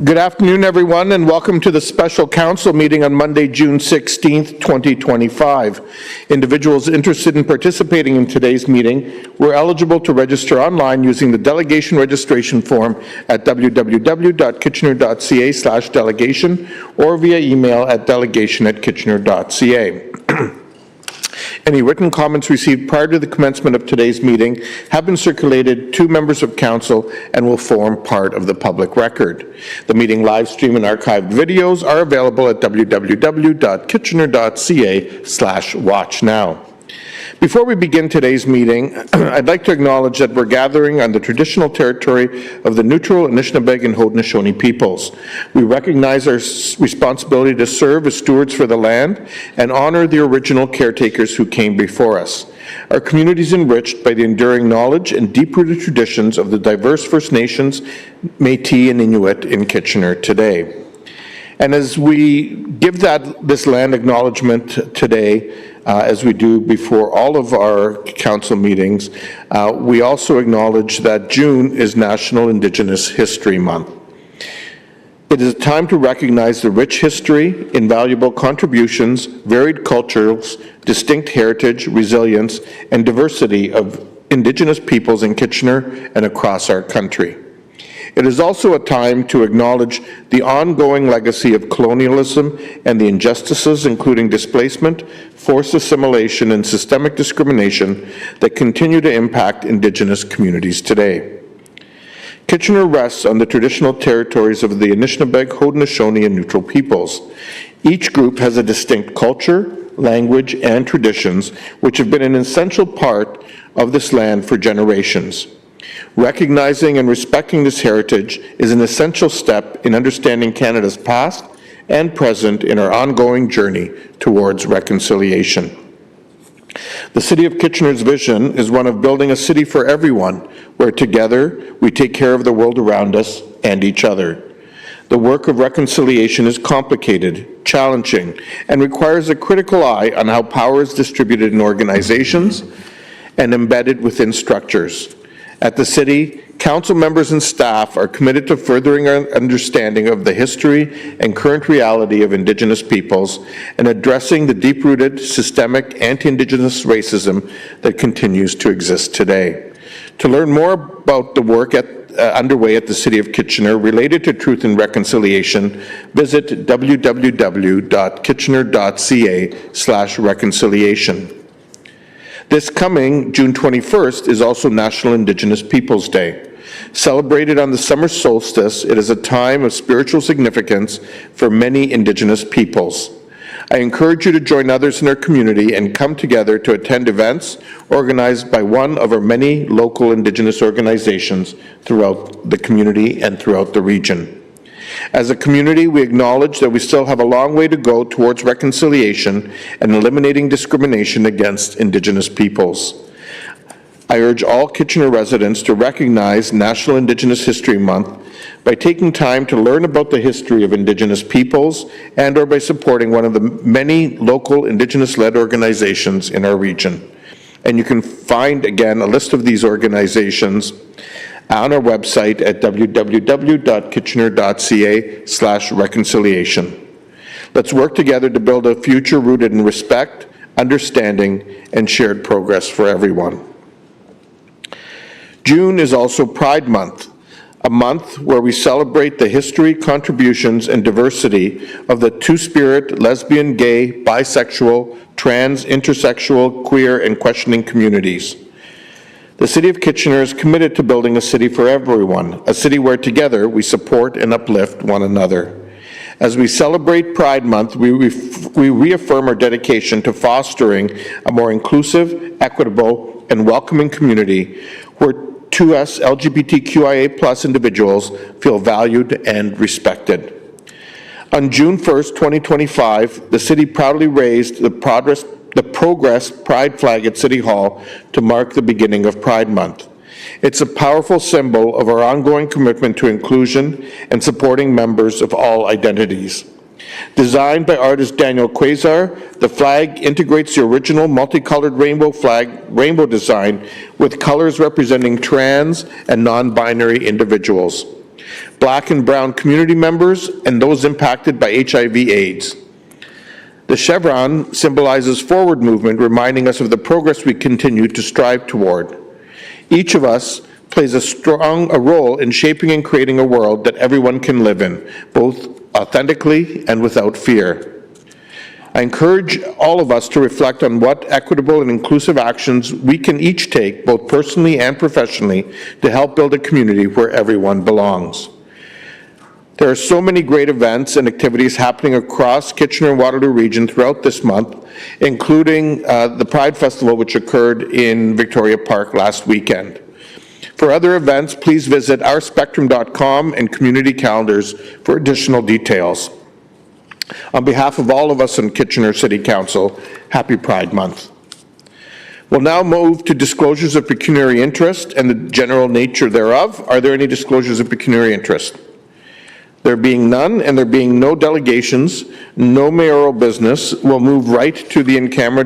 Good afternoon, everyone, and welcome to the special council meeting on Monday, June 16th, 2025. Individuals interested in participating in today's meeting were eligible to register online using the delegation registration form at www.kitchener.ca/delegation or via email at delegation@kitchener.ca. Any written comments received prior to the commencement of today's meeting have been circulated to members of council and will form part of the public record. The meeting live stream and archived videos are available at www.kitchener.ca/watchnow. Before we begin today's meeting, I'd like to acknowledge that we're gathering on the traditional territory of the Neutral, Anishinaabe, and Haudenosaunee peoples. We recognize our responsibility to serve as stewards for the land and honor the original caretakers who came before us. Our community is enriched by the enduring knowledge and deep-rooted traditions of the diverse First Nations, Métis, and Inuit in Kitchener today. And as we give this land acknowledgement today, as we do before all of our council meetings, we also acknowledge that June is National Indigenous History Month. It is a time to recognize the rich history, invaluable contributions, varied cultures, distinct heritage, resilience, and diversity of Indigenous peoples in Kitchener and across our country. It is also a time to acknowledge the ongoing legacy of colonialism and the injustices, including displacement, forced assimilation, and systemic discrimination that continue to impact Indigenous communities today. Kitchener rests on the traditional territories of the Anishinaabe, Haudenosaunee, and Neutral peoples. Each group has a distinct culture, language, and traditions which have been an essential part of this land for generations. Recognizing and respecting this heritage is an essential step in understanding Canada's past and present in our ongoing journey towards reconciliation. The City of Kitchener's vision is one of building a city for everyone, where together we take care of the world around us and each other. The work of reconciliation is complicated, challenging, and requires a critical eye on how power is distributed in organizations and embedded within structures. At the City, council members and staff are committed to furthering our understanding of the history and current reality of Indigenous peoples and addressing the deep-rooted, systemic anti-Indigenous racism that continues to exist today. To learn more about the work underway at the City of Kitchener related to truth and reconciliation, visit www.kitchener.ca/reconciliation. This coming June 21st is also National Indigenous Peoples Day. Celebrated on the summer solstice, it is a time of spiritual significance for many Indigenous peoples. I encourage you to join others in our community and come together to attend events organized by one of our many local Indigenous organizations throughout the community and throughout the region. As a community, we acknowledge that we still have a long way to go towards reconciliation and eliminating discrimination against Indigenous peoples. I urge all Kitchener residents to recognize National Indigenous History Month by taking time to learn about the history of Indigenous peoples and/or by supporting one of the many local Indigenous-led organizations in our region. And you can find, again, a list of these organizations on our website at www.kitchener.ca/reconciliation. Let's work together to build a future rooted in respect, understanding, and shared progress for everyone. June is also Pride Month, a month where we celebrate the history, contributions, and diversity of the two-spirit, lesbian, gay, bisexual, trans, intersexual, queer, and questioning communities. The City of Kitchener is committed to building a city for everyone, a city where together we support and uplift one another. As we celebrate Pride Month, we reaffirm our dedication to fostering a more inclusive, equitable, and welcoming community where to us LGBTQIA+ individuals feel valued and respected. On June 1st, 2025, the City proudly raised the Progress Pride flag at City Hall to mark the beginning of Pride Month. It's a powerful symbol of our ongoing commitment to inclusion and supporting members of all identities. Designed by artist Daniel Quasar, the flag integrates the original multicolored rainbow design with colors representing trans and non-binary individuals. Black and Brown community members, and those impacted by HIV/AIDS. The chevron symbolizes forward movement, reminding us of the progress we continue to strive toward. Each of us plays a role in shaping and creating a world that everyone can live in, both authentically and without fear. I encourage all of us to reflect on what equitable and inclusive actions we can each take, both personally and professionally, to help build a community where everyone belongs. There are so many great events and activities happening across Kitchener and Waterloo region throughout this month, including the Pride Festival, which occurred in Victoria Park last weekend. For other events, please visit ourspectrum.com and community calendars for additional details. On behalf of all of us in Kitchener City Council, happy Pride Month. We'll now move to disclosures of pecuniary interest and the general nature thereof. Are there any disclosures of pecuniary interest? There being none, and there being no delegations, no mayoral business, we'll move right to the in-camera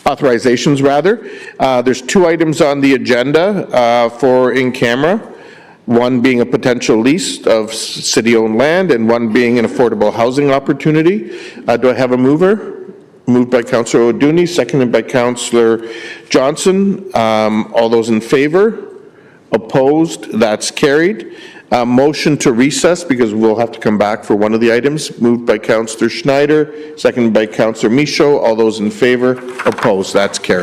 authorizations, rather. There's two items on the agenda for in-camera. One being a potential lease of city-owned land, and one being an affordable housing opportunity. Do I have a mover? Moved by Councillor O'Dooney, seconded by Councillor Johnson. All those in favor? Opposed? That's carried. Motion to recess, because we'll have to come back for one of the items. Moved by Councillor Schneider, seconded by Councillor Michaud. All those in favor? Opposed? That's carried.